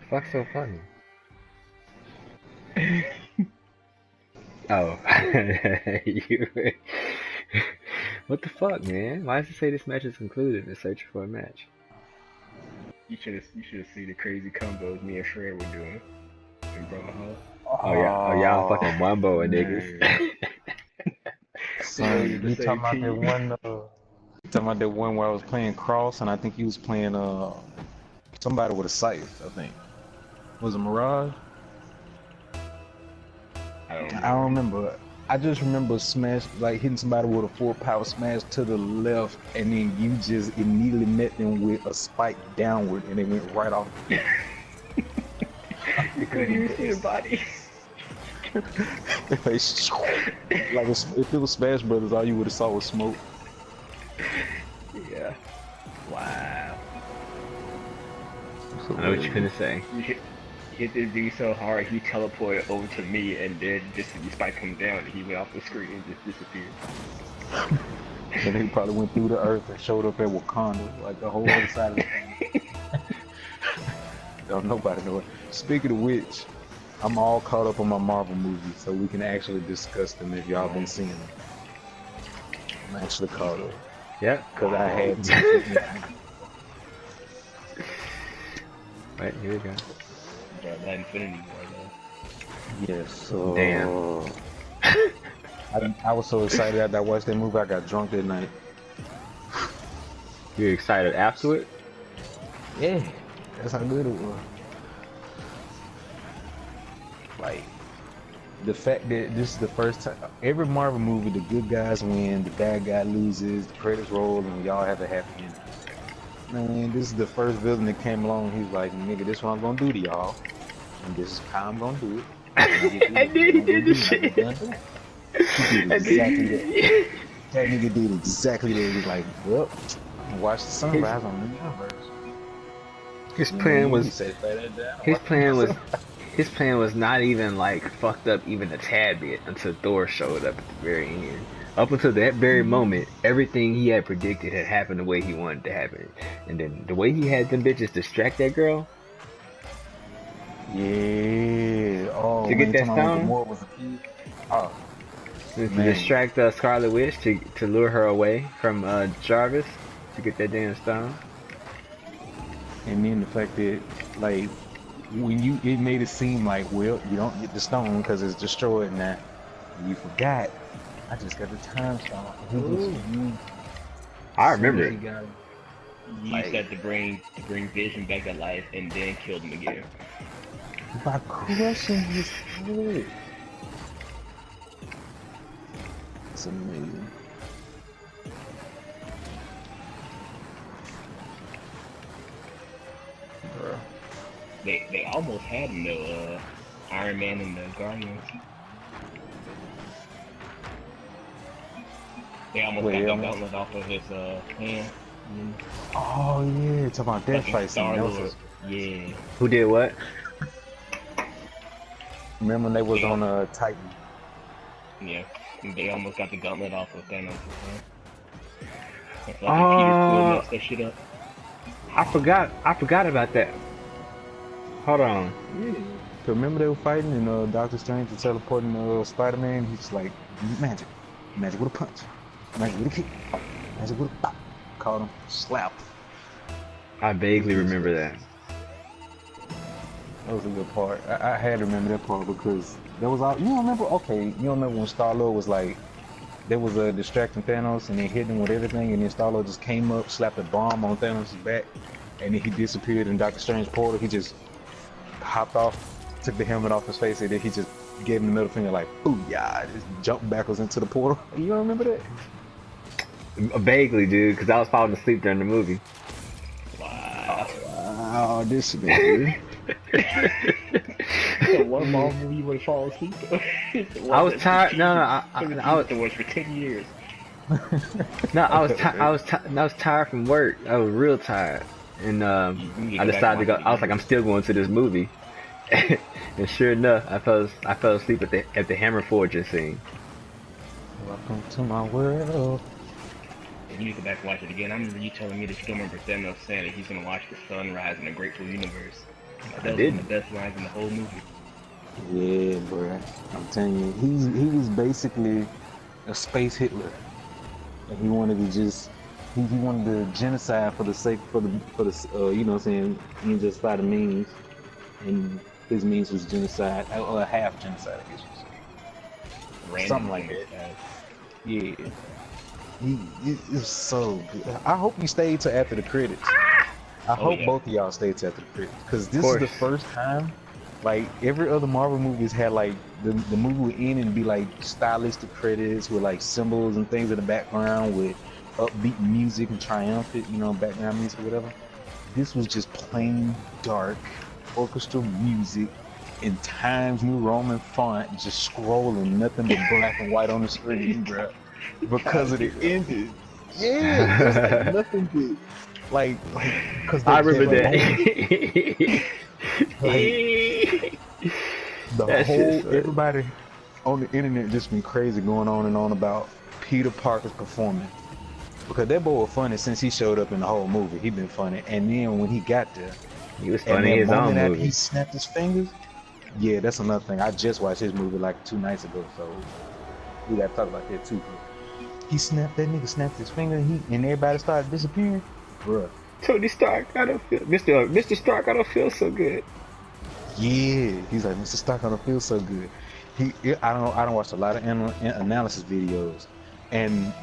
fuck's so funny? Oh, you. What the fuck, man? Why does it say this match is concluded and search for a match? You should have seen the crazy combos me and Shred were doing in Brawlhalla. Oh yeah, oh y'all fucking wumbo niggas. Son, The you same talking about that team. one? Talking about that one where I was playing Cross, and I think he was playing somebody with a scythe. I think was it Mirage? I don't remember. I just remember like hitting somebody with a full power smash to the left, and then you just immediately met them with a spike downward, and they went right off. You couldn't even see the body. Like if it was Smash Brothers, all you would have saw was smoke. Yeah. Wow. I know what you're gonna say. You hit this dude so hard, he teleported over to me, and then just the spike come down, and he went off the screen and just disappeared. And he probably went through the earth and showed up at Wakanda, like the whole other side of the thing. Don't nobody know it. Speaking of which, I'm all caught up on my Marvel movies, so we can actually discuss them if y'all been seeing them. I'm actually caught up. Yeah. Because I had to. Right, here we go. That Infinity War, though. Yes, so... Damn. I was so excited after I watched that movie, I got drunk that night. You excited afterward? Yeah, that's how good it was. Like, the fact that this is the first time, every Marvel movie, the good guys win, the bad guy loses, the credits roll, and y'all have a happy ending. Man, this is the first villain that came along. He's like, nigga, this is what I'm gonna do to y'all, and this is how I'm gonna do it. And then he did the shit. He did exactly that. That nigga did exactly that. He was like, well, I'm gonna watch the sunrise on the universe. His plan was. He said, His plan was not even like fucked up even a tad bit until Thor showed up at the very end. Up until that very moment, everything he had predicted had happened the way he wanted to happen. And then the way he had them bitches distract that girl. Yeah. Oh, to get that stone. Was a kid. Oh. To distract Scarlet Witch to lure her away from Jarvis to get that damn stone. And then the fact that like when it made it seem like, well, you don't get the stone because it's destroyed now. You forgot. I just got the time stone. I remember it. You used that to bring Vision back to life and then killed him again. By crushing his head. It's amazing. Bro. They almost had him though, Iron Man and the Guardians. They almost got the gauntlet off of his hand. Oh yeah, talking about that fight scene. Yeah. Who did what? Remember when they was on Titan? Yeah. They almost got the gauntlet off of Thanos' hand. Like Oh, messed that shit up. I forgot about that. Hold on. Yeah. Remember they were fighting and Doctor Strange was teleporting Spider-Man? He's like, magic with a punch, magic with a kick, magic with a pop. Caught him, slapped. I vaguely remember that. That was a good part. I had to remember that part because there was all, you don't remember? Okay, you don't remember when Star-Lord was like, there was a distracting Thanos and they hit him with everything, and then Star-Lord just came up, slapped a bomb on Thanos' back, and then he disappeared in Doctor Strange's portal. He just hopped off, took the helmet off his face, and then he just gave him the middle finger like, booyah, just jumped backwards into the portal. You don't remember that? Vaguely, dude, because I was falling asleep during the movie. Wow, this nigga. So one Marvel movie you would fall asleep? I was tired. No, I was. To watch for 10 years. No, I was tired from work. I was real tired, and I decided to go. I was like, I'm still going to this movie, and sure enough, I fell asleep at the hammer forging scene. Welcome to my world. You need to go back and watch it again. I remember you telling me that you don't remember Thanos saying that he's gonna watch the sun rise in a grateful universe. That I was one of the didn't. best lines in the whole movie. Yeah, bruh. I'm telling you, he was basically a space Hitler, and he wanted to just he wanted to genocide for the sake for the you know what I'm saying, he just by the means, and his means was genocide or half genocide, I guess you say, something Random like that. genocide. Yeah, he it was so good. I hope he stayed till after the credits. I Oh hope yeah. both of y'all stay till after the credits, because Of this is the course. first time. Like every other Marvel movies had like the movie would end and be like stylistic credits with like symbols and things in the background with upbeat music and triumphant, you know, background music or whatever. This was just plain dark orchestral music in Times New Roman font, just scrolling, nothing but black and white on the screen, bro. Because of the ending. Yeah, it was like nothing but because I that remember moment, that. like the That shit's whole funny. everybody on the internet just been crazy going on and on about Peter Parker's performance, because that boy was funny since he showed up in the whole movie. He been funny, and then when he got there, He was and funny that in his own moment after he movie. snapped his fingers, yeah, that's another thing. I just watched his movie like 2 nights ago, so we gotta talk about that too. He snapped that nigga snapped his finger, and everybody started disappearing, bruh. Tony Stark, I don't feel Mr. Stark, I don't feel so good. Yeah, he's like, Mr. Stark, I don't feel so good. I don't watch a lot of analysis videos, and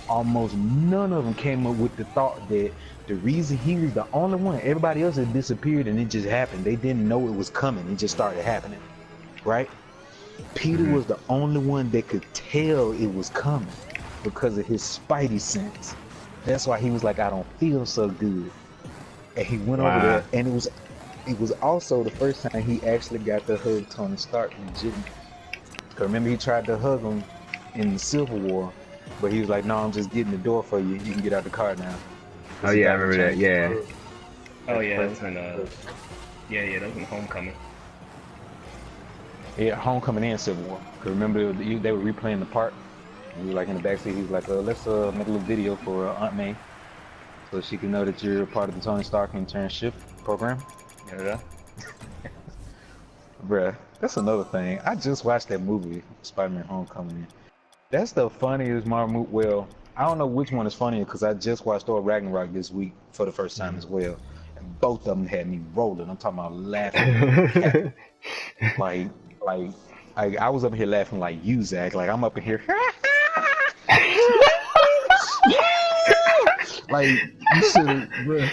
almost none of them came up with the thought that the reason he was the only one, everybody else had disappeared and it just happened. They didn't know it was coming. It just started happening, right? Peter Hmm. was the only one that could tell it was coming because of his spidey sense. That's why he was like, I don't feel so good. And he went over Wow. there, and it was also the first time he actually got to hug Tony Stark legitimately. Cause remember he tried to hug him in the Civil War, but he was like, "No, I'm just getting the door for you. You can get out the car now." Oh Cause he yeah, I got him a remember that. chance to Yeah. hug. Oh That's yeah, that was crazy. in that was in Homecoming. Yeah, Homecoming and Civil War. Cause remember they were replaying the part. And he was like in the backseat. He was like, "Let's make a little video for Aunt May, so she can know that you're part of the Tony Stark internship program." Yeah. Bruh, that's another thing. I just watched that movie, Spider-Man: Homecoming. That's the funniest Marvel movie. Well, I don't know which one is funnier because I just watched Thor Ragnarok this week for the first time as well, and both of them had me rolling. I'm talking about laughing and cackling. Like, like, I was up here laughing like you, Zach. Like I'm up in here. Like you should have, bruh.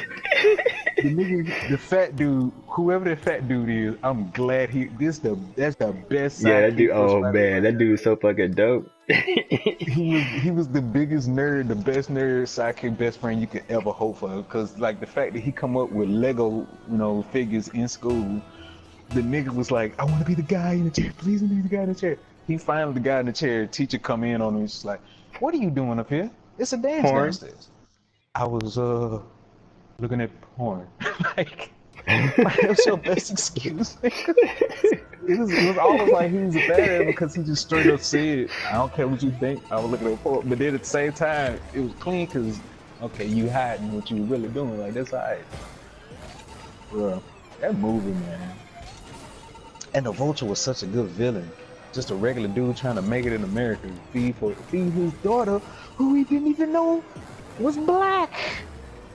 The nigga, the fat dude, whoever the fat dude is, I'm glad that's the best Yeah, that dude. sidekick for Oh Spider-Man man, right that there. dude's so fucking dope. He was the biggest nerd, the best nerd, sidekick, best friend you could ever hope for. Cause like the fact that he come up with Lego, figures in school, the nigga was like, I want to be the guy in the chair. Please let me be the guy in the chair. He finally the guy in the chair. Teacher come in on him. He's just like, what are you doing up here? It's a dance Porn. downstairs. I was looking at porn. like that's your best excuse. It was almost like he was a badass because he just straight up said, I don't care what you think, I was looking at porn. But then at the same time, it was clean because, okay, you hiding what you were really doing. Like, that's alright. Bro, that movie, man. And the Vulture was such a good villain. Just a regular dude trying to make it in America, feed his daughter, who he didn't even know was black.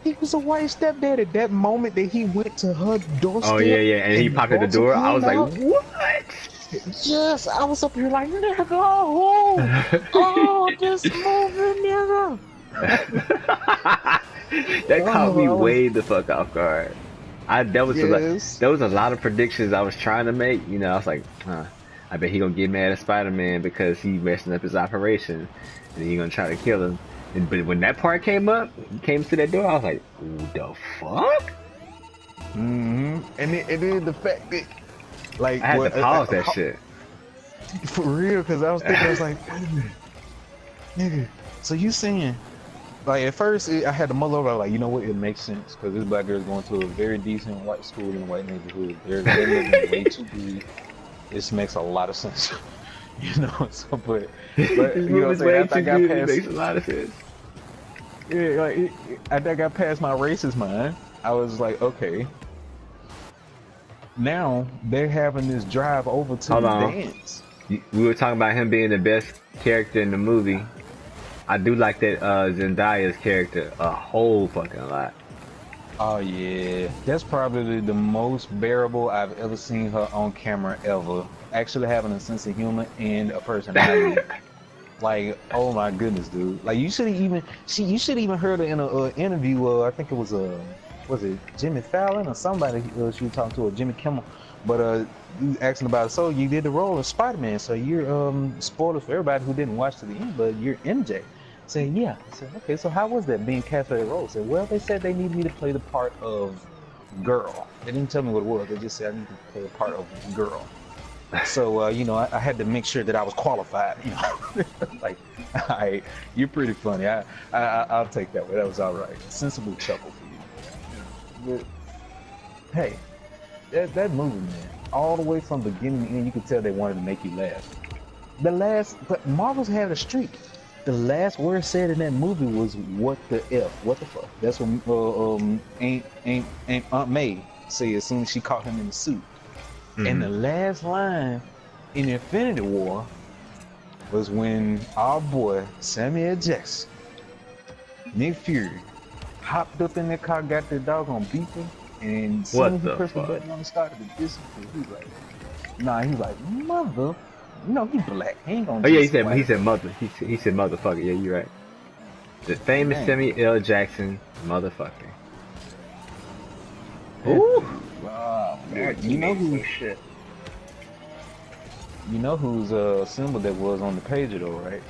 He was a white stepdad. That moment that he went to her Oh yeah, doorstep yeah. And he and the popped at the Vulture door. I was came like, out. what? Yes, I was up here like, nigga, oh, this movie, nigga. That caught me Oh, way the fuck off guard. That was yes. there was a lot of predictions I was trying to make. I was like, I bet he gonna get mad at Spider-Man because he messing up his operation, and he gonna try to kill him. But when that part came up, he came to that door, I was like, "Who the fuck?" And then the fact that, like, I had to pause that shit. for real, because I was thinking, I was like, wait a minute, nigga. So you saying, like, at first I had to mull over, like, you know what? It makes sense because this black girl's going to a very decent white school in a white neighborhood. They're living way too big. This makes a lot of sense, So, but This you know what I'm movie's saying? way After I too got good. It past, makes a lot of sense. yeah, like after I got past my racist mind, I was like, okay. now they're having this drive over to Hold the on. dance. We were talking about him being the best character in the movie. I do like that Zendaya's character a whole fucking lot. Oh yeah, that's probably the most bearable I've ever seen her on camera ever. Actually having a sense of humor and a personality. Like, oh my goodness, dude. Like you should even heard her in a interview. I think it was was it Jimmy Fallon or somebody she was talking to, or Jimmy Kimmel. But he was asking about, so you did the role of Spider-Man, so you're spoilers for everybody who didn't watch to the end, but you're MJ. Saying, yeah. I said, okay, so how was that being cast for that role? I said, well, they said they needed me to play the part of girl. They didn't tell me what it was. They just said I needed to play the part of girl. So, you know, I had to make sure that I was qualified. You know, like, all right, you're pretty funny. I'll take that way. That was all right. Sensible chuckle for you. But, hey, that movie, man, all the way from beginning to end, you could tell they wanted to make you laugh. But Marvel's had a streak. The last word said in that movie was "What the f? What the fuck?" That's what Aunt May said as soon as she caught him in the suit. Mm-hmm. And the last line in Infinity War was when our boy Samuel Jackson, Nick Fury, hopped up in that car, got the doggone beeping, and as soon as he pressed the button on, started to disappear. He was like, "Nah," he's like, "Mother." You know, he's black. He ain't gonna. Oh yeah, he said mother. He said motherfucker. Yeah, you're right. The famous Samuel L. Jackson motherfucker. Ooh. Wow. You know who? Shit. You know whose symbol that was on the page though, right?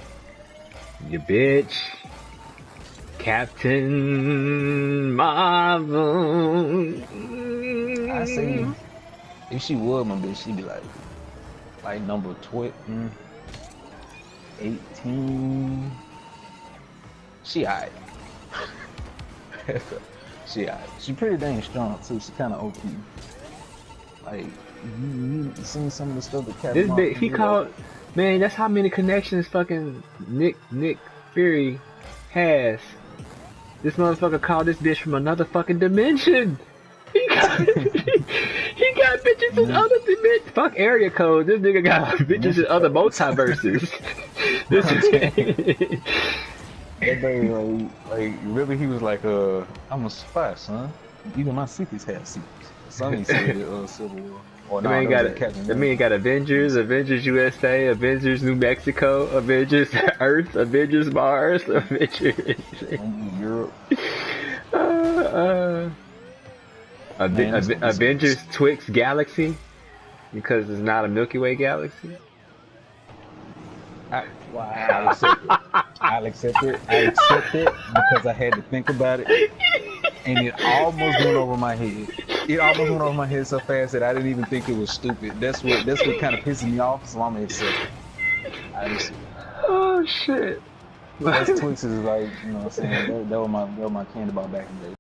You bitch. Captain Marvel. I say, if she was my bitch, she'd be like number 12, 18. She alright. She alright. She pretty dang strong too. She kind of OP. Like you seen some of the stuff that Captain This bitch, he called, man. That's how many connections fucking Nick Fury has. This motherfucker called this bitch from another fucking dimension. He got bitches in other dimensions. Fuck area code. This nigga got bitches in other multiverses. This is that baby, like really, he was like, I'm a spy, son. Even my secrets have secrets. Some said Civil War. Or the man got Avengers USA, Avengers New Mexico, Avengers Earth, Avengers Mars, Avengers Europe. Avengers Twix Galaxy, because it's not a Milky Way galaxy. I'll accept it because I had to think about it, and it almost went over my head. It almost went over my head so fast that I didn't even think it was stupid. That's what kind of pisses me off. So I'm gonna accept it. Oh shit. Those Twix is like, you know what I'm saying? That was my candy bar back in the day.